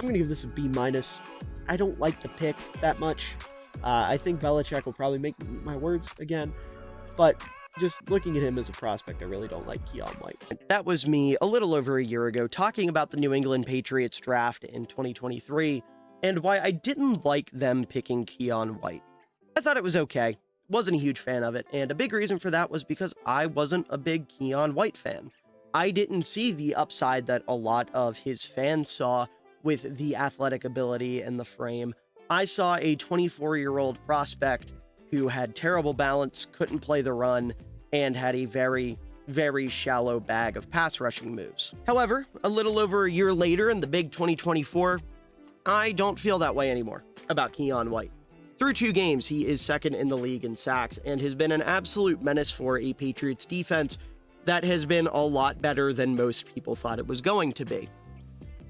I'm going to give this a B-. I don't like the pick that much. I think Belichick will probably make me eat my words again, but just looking at him as a prospect, I really don't like Keion White. That was me a little over a year ago talking about the New England Patriots draft in 2023 and why I didn't like them picking Keion White. I thought it was okay, wasn't a huge fan of it, and a big reason for that was because I wasn't a big Keion White fan. I didn't see the upside that a lot of his fans saw with the athletic ability and the frame. I saw a 24-year-old prospect who had terrible balance, couldn't play the run, and had a very, very shallow bag of pass rushing moves. However, a little over a year later in the big 2024, I don't feel that way anymore about Keion White. Through 2 games, he is second in the league in sacks and has been an absolute menace for a Patriots defense that has been a lot better than most people thought it was going to be.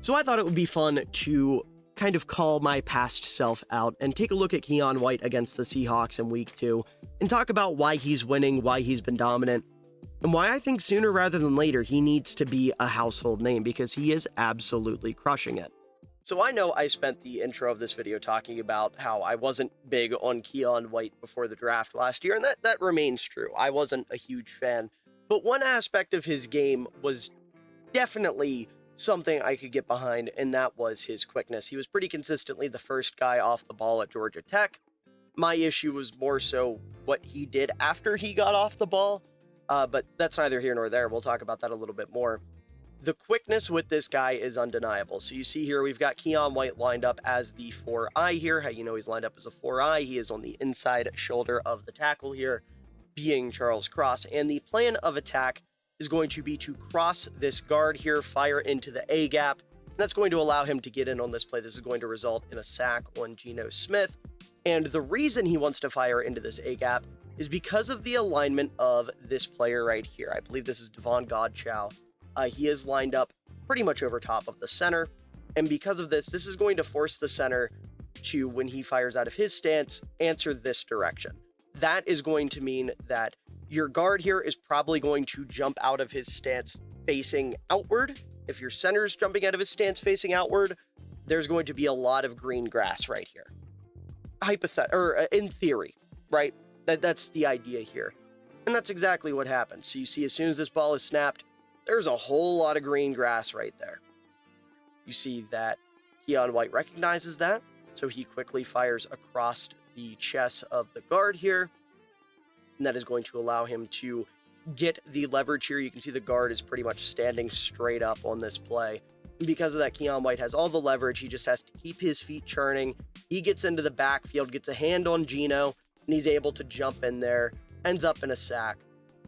So I thought it would be fun to kind of call my past self out and take a look at Keion White against the Seahawks in week 2 and talk about why he's winning, why he's been dominant, and why I think sooner rather than later he needs to be a household name because he is absolutely crushing it. So I know I spent the intro of this video talking about how I wasn't big on Keion White before the draft last year, and that remains true. I wasn't a huge fan, but one aspect of his game was definitely something I could get behind, and that was his quickness. He was pretty consistently the first guy off the ball at Georgia Tech. My issue was more so what he did after he got off the ball, but that's neither here nor there. We'll talk about that a little bit more. The quickness with this guy is undeniable. So you see here, we've got Keion White lined up as the 4-eye here. How you know he's lined up as a 4-eye? He is on the inside shoulder of the tackle here, being Charles Cross. And the plan of attack is going to be to cross this guard here, fire into the A-gap. That's going to allow him to get in on this play. This is going to result in a sack on Geno Smith. And the reason he wants to fire into this A-gap is because of the alignment of this player right here. I believe this is Devon Godchow. He is lined up pretty much over top of the center. And because of this, this is going to force the center to, when he fires out of his stance, answer this direction. That is going to mean that your guard here is probably going to jump out of his stance facing outward. If your center is jumping out of his stance facing outward, there's going to be a lot of green grass right here. In theory, right? That's the idea here. And that's exactly what happens. So you see, as soon as this ball is snapped, there's a whole lot of green grass right there. You see that Keion White recognizes that, so he quickly fires across the chest of the guard here, and that is going to allow him to get the leverage here. You can see the guard is pretty much standing straight up on this play. And because of that, Keion White has all the leverage. He just has to keep his feet churning. He gets into the backfield, gets a hand on Geno, and he's able to jump in there, ends up in a sack.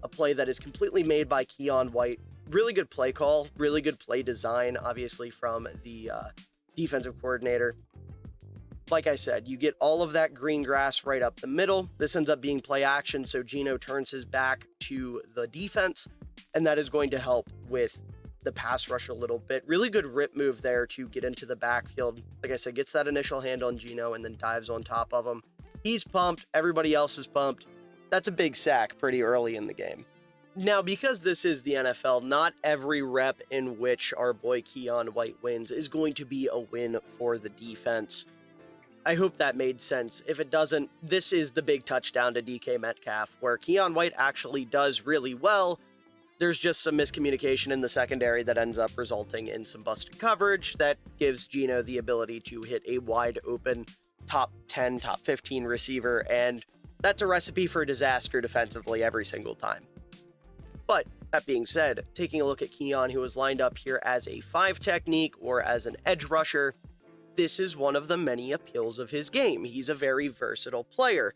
A play that is completely made by Keion White. Really good play call, really good play design, obviously, from the defensive coordinator. Like I said, you get all of that green grass right up the middle. This ends up being play action, so Geno turns his back to the defense, and that is going to help with the pass rush a little bit. Really good rip move there to get into the backfield. Like I said, gets that initial hand on Geno and then dives on top of him. He's pumped. Everybody else is pumped. That's a big sack pretty early in the game. Now, because this is the NFL, not every rep in which our boy Keion White wins is going to be a win for the defense. I hope that made sense. If it doesn't, this is the big touchdown to DK Metcalf, where Keion White actually does really well. There's just some miscommunication in the secondary that ends up resulting in some busted coverage that gives Geno the ability to hit a wide open top 10, top 15 receiver, and that's a recipe for disaster defensively every single time. But that being said, taking a look at Keion, who was lined up here as a 5 technique or as an edge rusher, this is one of the many appeals of his game. He's a very versatile player.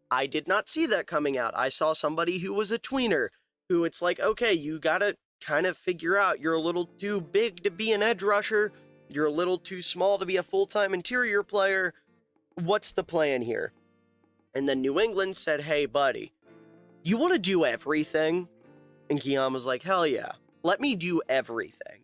I did not see that coming out. I saw somebody who was a tweener, who it's like, okay, you gotta kind of figure out you're a little too big to be an edge rusher. You're a little too small to be a full-time interior player. What's the plan here? And then New England said, hey, buddy, you want to do everything? And Keion was like, hell yeah, let me do everything.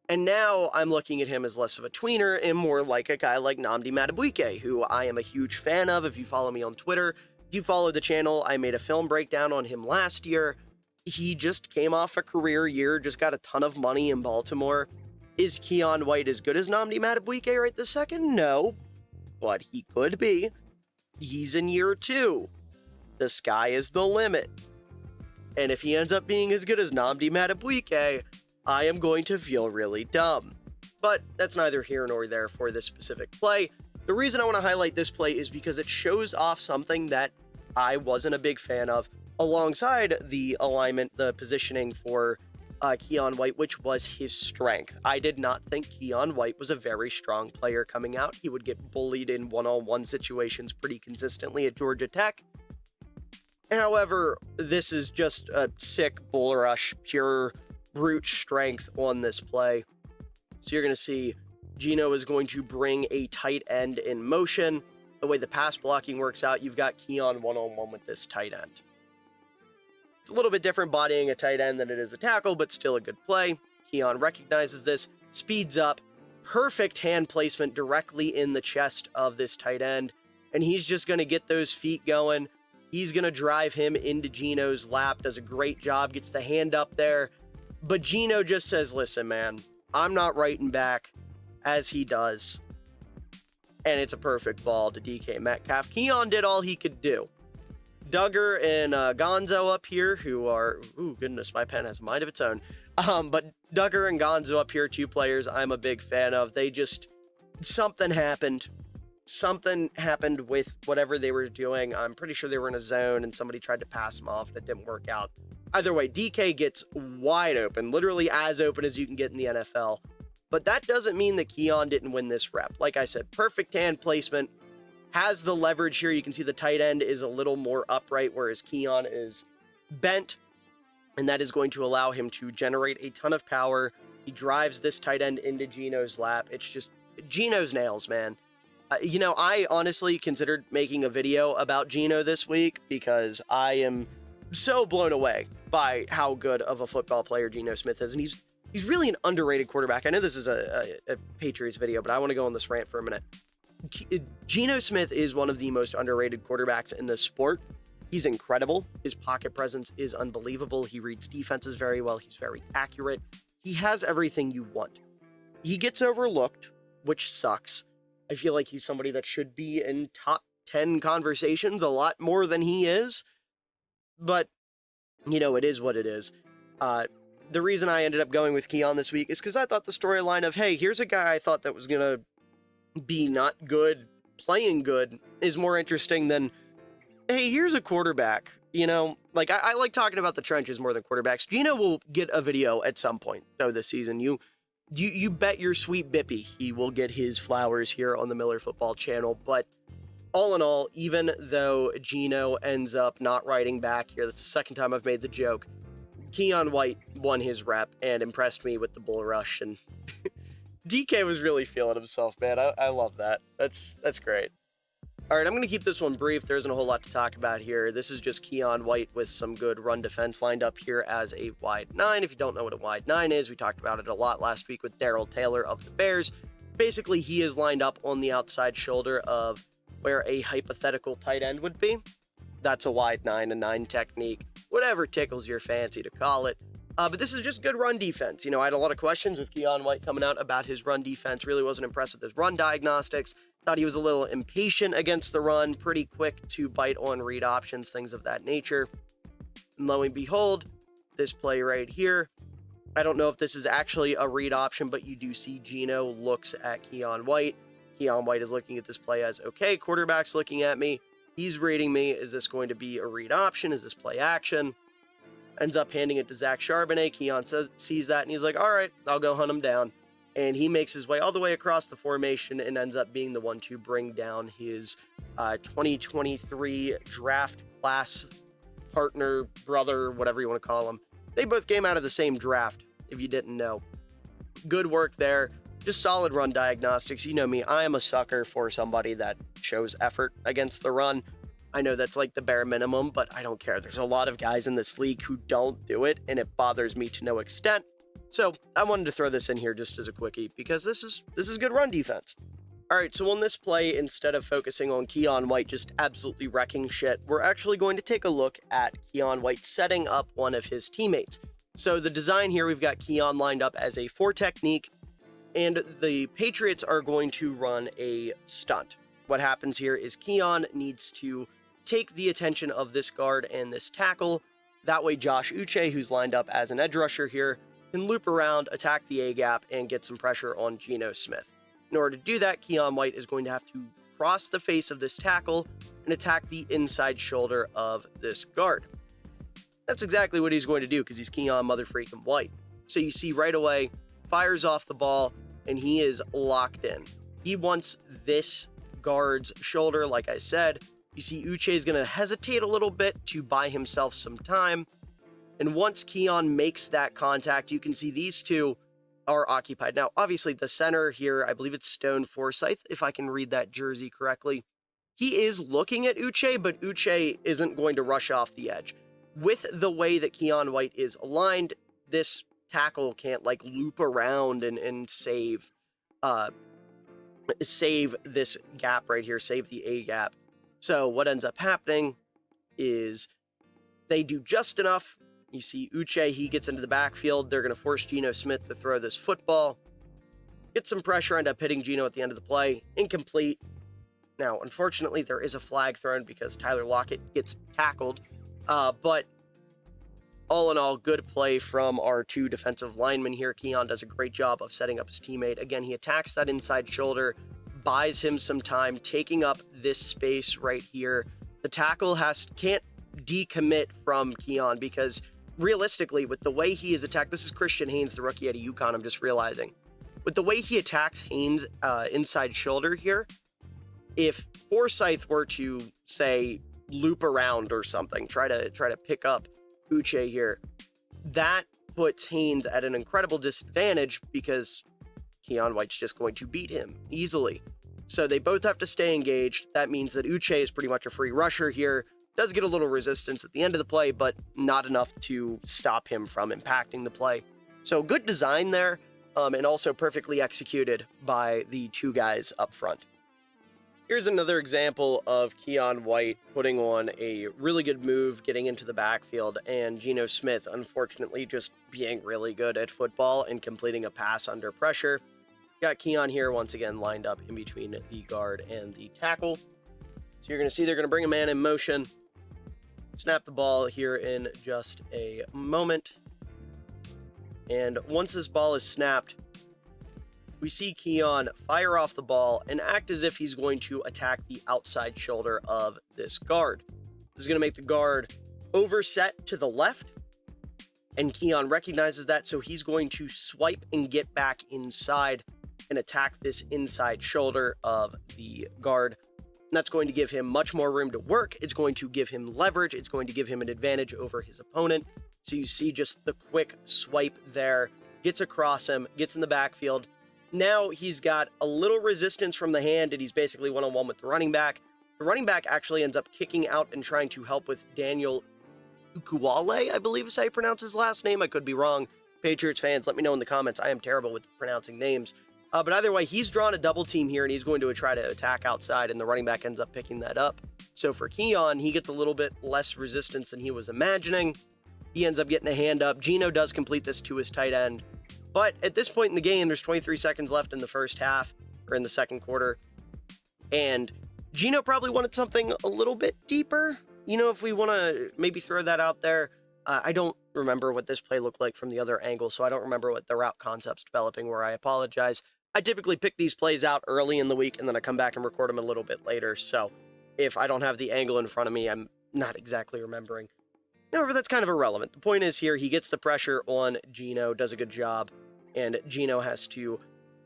And now I'm looking at him as less of a tweener and more like a guy like Nnamdi Madubuike, who I am a huge fan of. If you follow me on Twitter, if you follow the channel, I made a film breakdown on him last year. He just came off a career year, just got a ton of money in Baltimore. Is Keion White as good as Nnamdi Madubuike right this second? No, but he could be. He's in year 2. The sky is the limit. And if he ends up being as good as Nnamdi Madubuike, I am going to feel really dumb. But that's neither here nor there for this specific play. The reason I want to highlight this play is because it shows off something that I wasn't a big fan of, alongside the alignment, the positioning for Keion White, which was his strength. I did not think Keion White was a very strong player coming out. He would get bullied in one-on-one situations pretty consistently at Georgia Tech. However, this is just a sick bull rush, pure brute strength on this play. So you're going to see Geno is going to bring a tight end in motion. The way the pass blocking works out, you've got Keion one-on-one with this tight end. It's a little bit different bodying a tight end than it is a tackle, but still a good play. Keion recognizes this, speeds up, perfect hand placement directly in the chest of this tight end, and he's just going to get those feet going. He's going to drive him into Geno's lap, does a great job, gets the hand up there, but Geno just says, listen, man, I'm not writing back, as he does. And it's a perfect ball to DK Metcalf. Keion did all he could do. Duggar and Gonzo up here, who are, ooh, goodness, my pen has a mind of its own. But Duggar and Gonzo up here, 2 players I'm a big fan of. They just, something happened. Something happened with whatever they were doing. I'm pretty sure they were in a zone and somebody tried to pass them off and it didn't work out. Either way, DK gets wide open, literally as open as you can get in the NFL. But that doesn't mean that Keion didn't win this rep. Like I said, perfect hand placement, has the leverage here. You can see the tight end is a little more upright, whereas Keion is bent, and that is going to allow him to generate a ton of power. He drives this tight end into Geno's lap. It's just Geno's nails, man. I honestly considered making a video about Geno this week because I am so blown away by how good of a football player Geno Smith is, and he's really an underrated quarterback. I know this is a Patriots video, but I want to go on this rant for a minute. Geno Smith is one of the most underrated quarterbacks in the sport. He's incredible. His pocket presence is unbelievable. He reads defenses very well. He's very accurate. He has everything you want. He gets overlooked, which sucks. I feel like he's somebody that should be in top 10 conversations a lot more than he is. But, it is what it is. The reason I ended up going with Keion this week is because I thought the storyline of, hey, here's a guy I thought that was going to be not good, playing good, is more interesting than, hey, here's a quarterback. I like talking about the trenches more than quarterbacks. Geno will get a video at some point, though, this season. You bet your sweet bippy he will get his flowers here on the Miller Football channel. But all in all, even though Geno ends up not writing back here, that's the second time I've made the joke, Keion White won his rep and impressed me with the bull rush, and DK was really feeling himself, man. I love that. That's great. All right, I'm going to keep this one brief. There isn't a whole lot to talk about here. This is just Keion White with some good run defense lined up here as a wide 9. If you don't know what a wide 9 is, we talked about it a lot last week with Darrell Taylor of the Bears. Basically, he is lined up on the outside shoulder of where a hypothetical tight end would be. That's a wide 9, a 9 technique, whatever tickles your fancy to call it. But this is just good run defense. I had a lot of questions with Keion White coming out about his run defense. Really wasn't impressed with his run diagnostics. Thought he was a little impatient against the run, pretty quick to bite on read options, things of that nature. And lo and behold, this play right here, I don't know if this is actually a read option, but you do see Geno looks at Keion White. Keion White is looking at this play as, okay, quarterback's looking at me. He's reading me. Is this going to be a read option? Is this play action? Ends up handing it to Zach Charbonnet. Keion sees that, and he's like, all right, I'll go hunt him down. And he makes his way all the way across the formation and ends up being the one to bring down his 2023 draft class partner, brother, whatever you want to call him. They both came out of the same draft, if you didn't know. Good work there. Just solid run diagnostics. You know me, I am a sucker for somebody that shows effort against the run. I know that's like the bare minimum, but I don't care. There's a lot of guys in this league who don't do it, and it bothers me to no extent. So I wanted to throw this in here just as a quickie because this is good run defense. All right, so on this play, instead of focusing on Keion White just absolutely wrecking shit, we're actually going to take a look at Keion White setting up one of his teammates. So the design here, we've got Keion lined up as a 4 technique. And the Patriots are going to run a stunt. What happens here is Keion needs to take the attention of this guard and this tackle. That way Josh Uche, who's lined up as an edge rusher here, can loop around, attack the A-gap, and get some pressure on Geno Smith. In order to do that, Keion White is going to have to cross the face of this tackle and attack the inside shoulder of this guard. That's exactly what he's going to do because he's Keion mother-freaking White. So you see right away, fires off the ball, and he is locked in. He wants this guard's shoulder, like I said. You see Uche is going to hesitate a little bit to buy himself some time. And once Keion makes that contact, you can see these two are occupied. Now, obviously, the center here, I believe it's Stone Forsythe, if I can read that jersey correctly. He is looking at Uche, but Uche isn't going to rush off the edge. With the way that Keion White is aligned, this tackle can't like loop around and save this gap right here, save the A gap. So what ends up happening is they do just enough. You see Uche, he gets into the backfield. They're going to force Geno Smith to throw this football. Get some pressure, end up hitting Geno at the end of the play. Incomplete. Now, unfortunately, there is a flag thrown because Tyler Lockett gets tackled. But all in all, good play from our two defensive linemen here. Keion does a great job of setting up his teammate. Again, he attacks that inside shoulder, buys him some time, taking up this space right here. The tackle can't decommit from Keion because realistically, with the way he is attacked, this is Christian Haynes, the rookie out of UConn, I'm just realizing. With the way he attacks Haynes' inside shoulder here, if Forsythe were to, say, loop around or something, try to pick up Uche here, that puts Haynes at an incredible disadvantage because Keion White's just going to beat him easily. So they both have to stay engaged. That means that Uche is pretty much a free rusher here. Does get a little resistance at the end of the play, but not enough to stop him from impacting the play. So good design there, and also perfectly executed by the two guys up front. Here's another example of Keion White putting on a really good move, getting into the backfield, and Geno Smith, unfortunately, just being really good at football and completing a pass under pressure. Got Keion here once again lined up in between the guard and the tackle. So you're going to see they're going to bring a man in motion. Snap the ball here in just a moment. And once this ball is snapped, we see Keion fire off the ball and act as if he's going to attack the outside shoulder of this guard. This is going to make the guard overset to the left, and Keion recognizes that, so he's going to swipe and get back inside and attack this inside shoulder of the guard. And that's going to give him much more room to work. It's going to give him leverage. It's going to give him an advantage over his opponent. So you see just the quick swipe there, gets across him, gets in the backfield. Now he's got a little resistance from the hand, and he's basically one-on-one with the running back. The running back actually ends up kicking out and trying to help with Daniel Ukuwale, I believe is how you pronounce his last name. I could be wrong. Patriots fans, let me know in the comments. I am terrible with pronouncing names. But either way, he's drawn a double team here, and he's going to try to attack outside, and the running back ends up picking that up. So for Keion, he gets a little bit less resistance than he was imagining. He ends up getting a hand up. Geno does complete this to his tight end. But at this point in the game, there's 23 seconds left in the first half, or in the second quarter. And Geno probably wanted something a little bit deeper. You know, if we want to maybe throw that out there. I don't remember what this play looked like from the other angle, so I don't remember what the route concept's developing, where I apologize. I typically pick these plays out early in the week, and then I come back and record them a little bit later. So if I don't have the angle in front of me, I'm not exactly remembering. However, that's kind of irrelevant. The point is here, he gets the pressure on Geno, does a good job, and Geno has to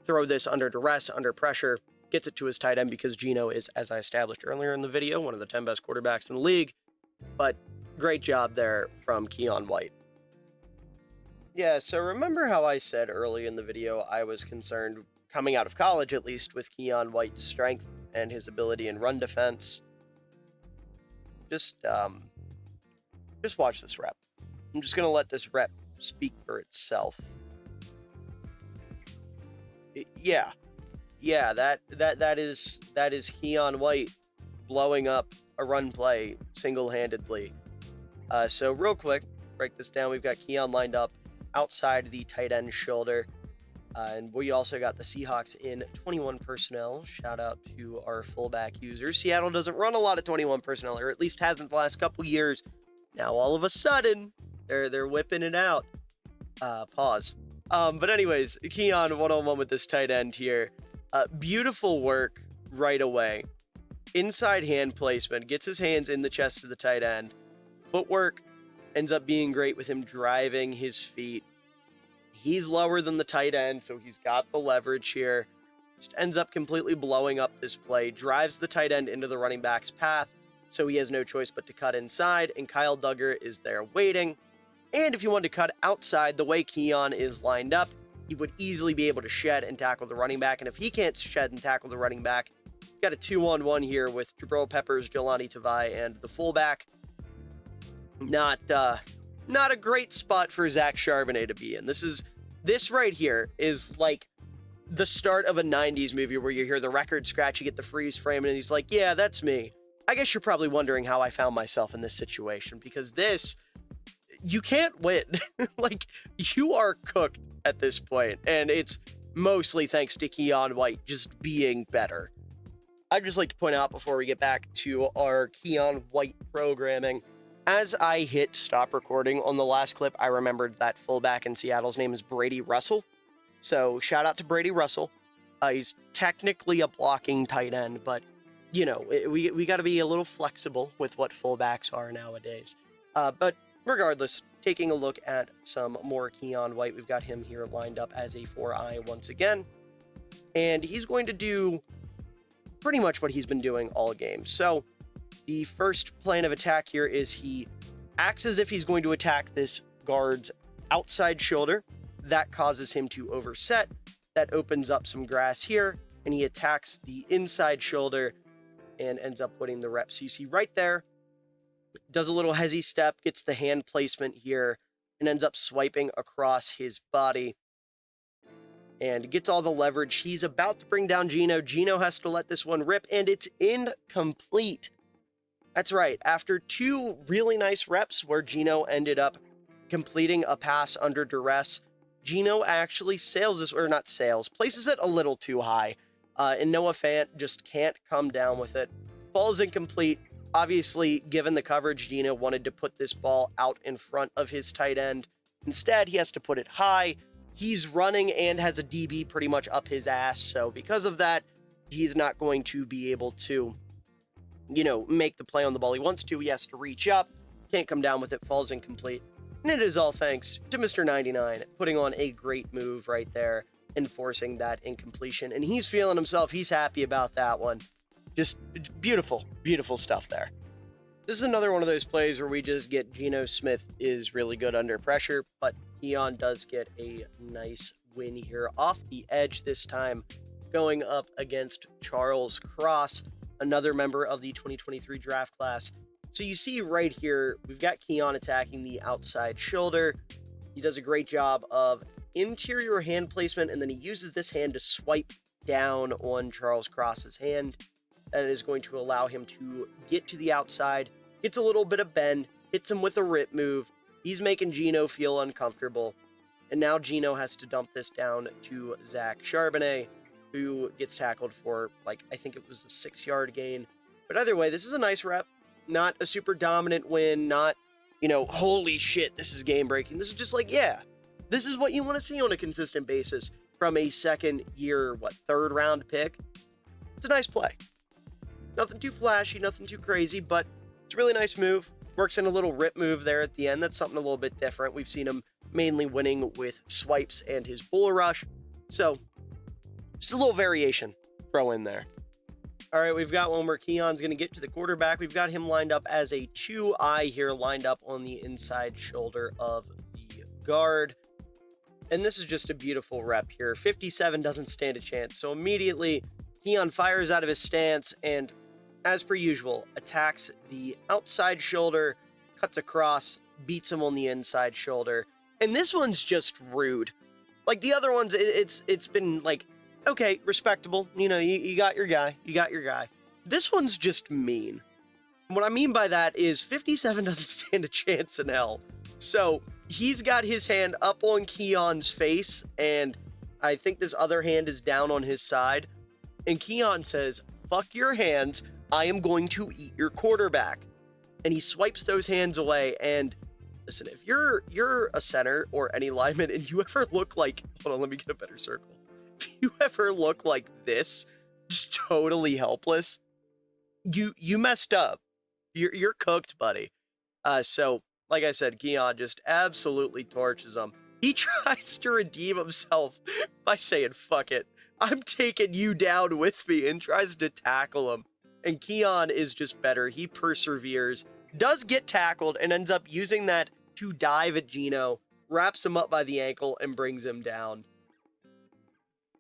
throw this under duress, under pressure, gets it to his tight end because Geno is, as I established earlier in the video, one of the 10 best quarterbacks in the league. But great job there from Keion White. Yeah, so remember how I said early in the video I was concerned, coming out of college at least, with Keion White's strength and his ability in run defense? Just watch this rep. I'm just going to let this rep speak for itself. Yeah, that is Keion White blowing up a run play single-handedly. So real quick, break this down. We've got Keion lined up outside the tight end shoulder. And we also got the Seahawks in 21 personnel. Shout out to our fullback users. Seattle doesn't run a lot of 21 personnel, or at least hasn't the last couple years. Now all of a sudden, they're whipping it out. Pause. But anyways, Keion one-on-one with this tight end here. Beautiful work right away. Inside hand placement, gets his hands in the chest of the tight end. Footwork ends up being great with him driving his feet. He's lower than the tight end, so he's got the leverage here. Just ends up completely blowing up this play. Drives the tight end into the running back's path, so he has no choice but to cut inside, and Kyle Duggar is there waiting. And if you wanted to cut outside, the way Keion is lined up, he would easily be able to shed and tackle the running back. And if he can't shed and tackle the running back, you've got a 2-on-1 here with Jabril Peppers, Jelani Tavai, and the fullback. Not a great spot for Zach Charbonnet to be in. This right here is like the start of a 90s movie where you hear the record scratch, you get the freeze frame, and he's like, yeah, that's me. I guess you're probably wondering how I found myself in this situation, because you can't win. Like, you are cooked at this point, and it's mostly thanks to Keion White just being better. I'd just like to point out before we get back to our Keion White programming, as I hit stop recording on the last clip, I remembered that fullback in Seattle's name is Brady Russell. So shout out to Brady Russell. He's technically a blocking tight end, but you know, we got to be a little flexible with what fullbacks are nowadays. But regardless, taking a look at some more Keion White, we've got him here lined up as a 4-eye once again. And he's going to do pretty much what he's been doing all game. So the first plan of attack here is he acts as if he's going to attack this guard's outside shoulder. That causes him to overset. That opens up some grass here, and he attacks the inside shoulder and ends up winning the reps. You see right there, does a little hezzy step, gets the hand placement here, and ends up swiping across his body and gets all the leverage. He's about to bring down Geno. Geno has to let this one rip, and it's incomplete. That's right. After two really nice reps where Geno ended up completing a pass under duress, Geno actually places it a little too high. And Noah Fant just can't come down with it. Falls incomplete. Obviously, given the coverage, Geno wanted to put this ball out in front of his tight end. Instead, he has to put it high. He's running and has a DB pretty much up his ass. So because of that, he's not going to be able to, make the play on the ball he wants to. He has to reach up. Can't come down with it. Falls incomplete. And it is all thanks to Mr. 99 putting on a great move right there and forcing that incompletion. And he's feeling himself. He's happy about that one. Just beautiful, beautiful stuff there. This is another one of those plays where we just get Geno Smith is really good under pressure, but Keion does get a nice win here off the edge this time, going up against Charles Cross, another member of the 2023 draft class. So you see right here, we've got Keion attacking the outside shoulder. He does a great job of interior hand placement, and then he uses this hand to swipe down on Charles Cross's hand. That is going to allow him to get to the outside, gets a little bit of bend, hits him with a rip move. He's making Geno feel uncomfortable. And now Geno has to dump this down to Zach Charbonnet, who gets tackled for, I think it was a 6-yard gain. But either way, this is a nice rep. Not a super dominant win, not, holy shit, this is game breaking. This is just this is what you want to see on a consistent basis from a third round pick. It's a nice play. Nothing too flashy, nothing too crazy, but it's a really nice move. Works in a little rip move there at the end. That's something a little bit different. We've seen him mainly winning with swipes and his bull rush. So just a little variation throw in there. All right, we've got one where Keion's going to get to the quarterback. We've got him lined up as a 2-eye here, lined up on the inside shoulder of the guard. And this is just a beautiful rep here. 57 doesn't stand a chance. So immediately, Keion fires out of his stance and, as per usual, attacks the outside shoulder, cuts across, beats him on the inside shoulder. And this one's just rude. Like the other ones, it's been okay, respectable. You got your guy. You got your guy. This one's just mean. What I mean by that is 57 doesn't stand a chance in hell. So he's got his hand up on Keion's face, and I think this other hand is down on his side. And Keion says, fuck your hands. I am going to eat your quarterback. And he swipes those hands away. And listen, if you're a center or any lineman and you ever look like, hold on, let me get a better circle. If you ever look like this, just totally helpless, you messed up. You're cooked, buddy. So like I said, Keion just absolutely torches him. He tries to redeem himself by saying, fuck it, I'm taking you down with me, and tries to tackle him. And Keion is just better. He perseveres, does get tackled, and ends up using that to dive at Gino, wraps him up by the ankle, and brings him down.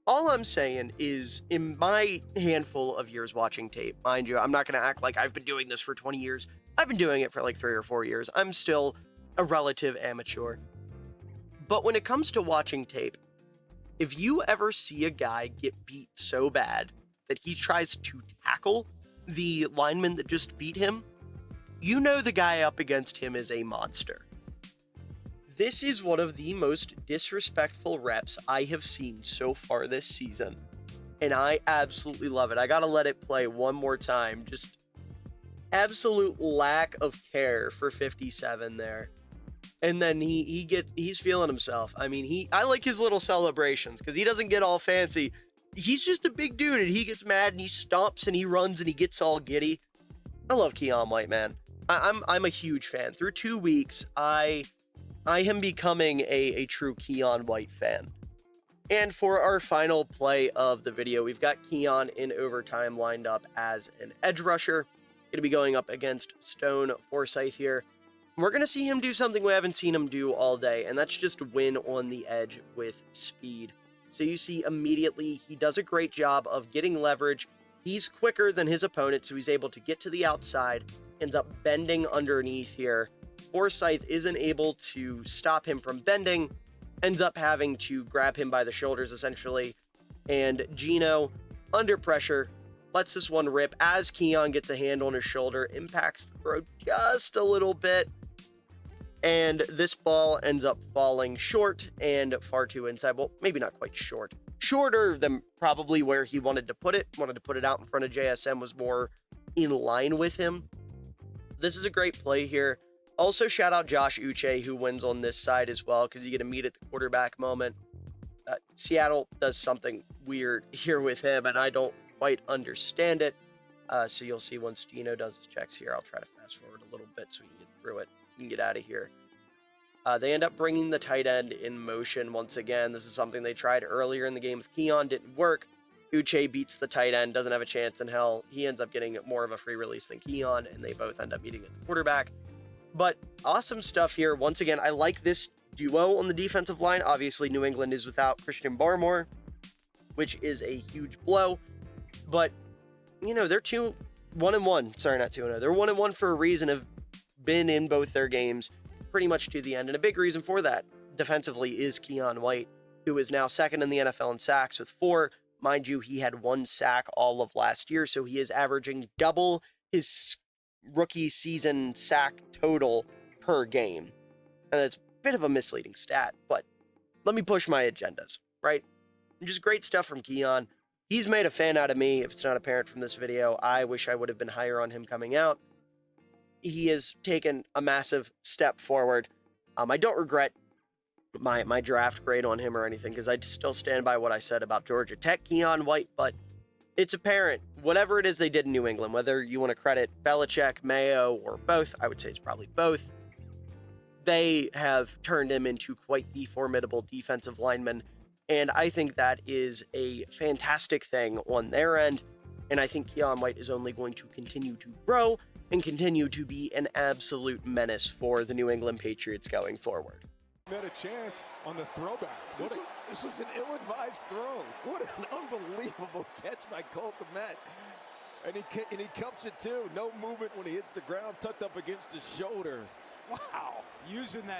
All I'm saying is, in my handful of years watching tape, mind you, I'm not going to act like I've been doing this for 20 years. I've been doing it for like 3 or 4 years. I'm still a relative amateur. But when it comes to watching tape, if you ever see a guy get beat so bad that he tries to tackle the lineman that just beat him, you know the guy up against him is a monster. This is one of the most disrespectful reps I have seen so far this season, and I absolutely love it. I gotta let it play one more time. Just absolute lack of care for 57 there. And then he's feeling himself. I mean, I like his little celebrations because he doesn't get all fancy. He's just a big dude, and he gets mad and he stomps and he runs and he gets all giddy. I love Keion White, man. I'm a huge fan. Through 2 weeks, I am becoming a true Keion White fan. And for our final play of the video, we've got Keion in overtime lined up as an edge rusher. Going to be going up against Stone Forsyth here. We're going to see him do something we haven't seen him do all day, and that's just win on the edge with speed. So you see immediately he does a great job of getting leverage. He's quicker than his opponent, so he's able to get to the outside, ends up bending underneath here. Forsyth isn't able to stop him from bending, ends up having to grab him by the shoulders essentially, and Gino, under pressure, lets this one rip as Keion gets a hand on his shoulder, impacts the throw just a little bit, and this ball ends up falling short and far too inside. Well, maybe not quite short. Shorter than probably where he wanted to put it. Wanted to put it out in front of JSM, was more in line with him. This is a great play here. Also, shout out Josh Uche, who wins on this side as well, because you get to meet at the quarterback moment. Seattle does something weird here with him, and I don't quite understand it. So you'll see once Gino does his checks here. I'll try to fast forward a little bit so we can get through it. You can get out of here. They end up bringing the tight end in motion once again. This is something they tried earlier in the game with Keion. Didn't work. Uche beats the tight end. Doesn't have a chance in hell. He ends up getting more of a free release than Keion, and they both end up meeting at the quarterback. But awesome stuff here. Once again, I like this duo on the defensive line. Obviously, New England is without Christian Barmore, which is a huge blow. But, you know, they're 1-1. Sorry, not 2-0. They're 1-1 for a reason, have been in both their games pretty much to the end. And a big reason for that defensively is Keion White, who is now second in the NFL in sacks with 4. Mind you, he had 1 sack all of last year, so he is averaging double his rookie season sack total per game. And that's a bit of a misleading stat, but let me push my agendas, right? Just great stuff from Keion. He's made a fan out of me. If it's not apparent from this video, I wish I would have been higher on him coming out. He has taken a massive step forward. I don't regret my draft grade on him or anything, because I still stand by what I said about Georgia Tech Keion White, but it's apparent, whatever it is they did in New England, whether you want to credit Belichick, Mayo, or both, I would say it's probably both, they have turned him into quite the formidable defensive lineman, and I think that is a fantastic thing on their end, and I think Keion White is only going to continue to grow and continue to be an absolute menace for the New England Patriots going forward. Had a chance on the throwback. This was an ill-advised throw. What an unbelievable catch by Cole Kmet. And he cups it too. No movement when he hits the ground, tucked up against his shoulder. Wow. Using that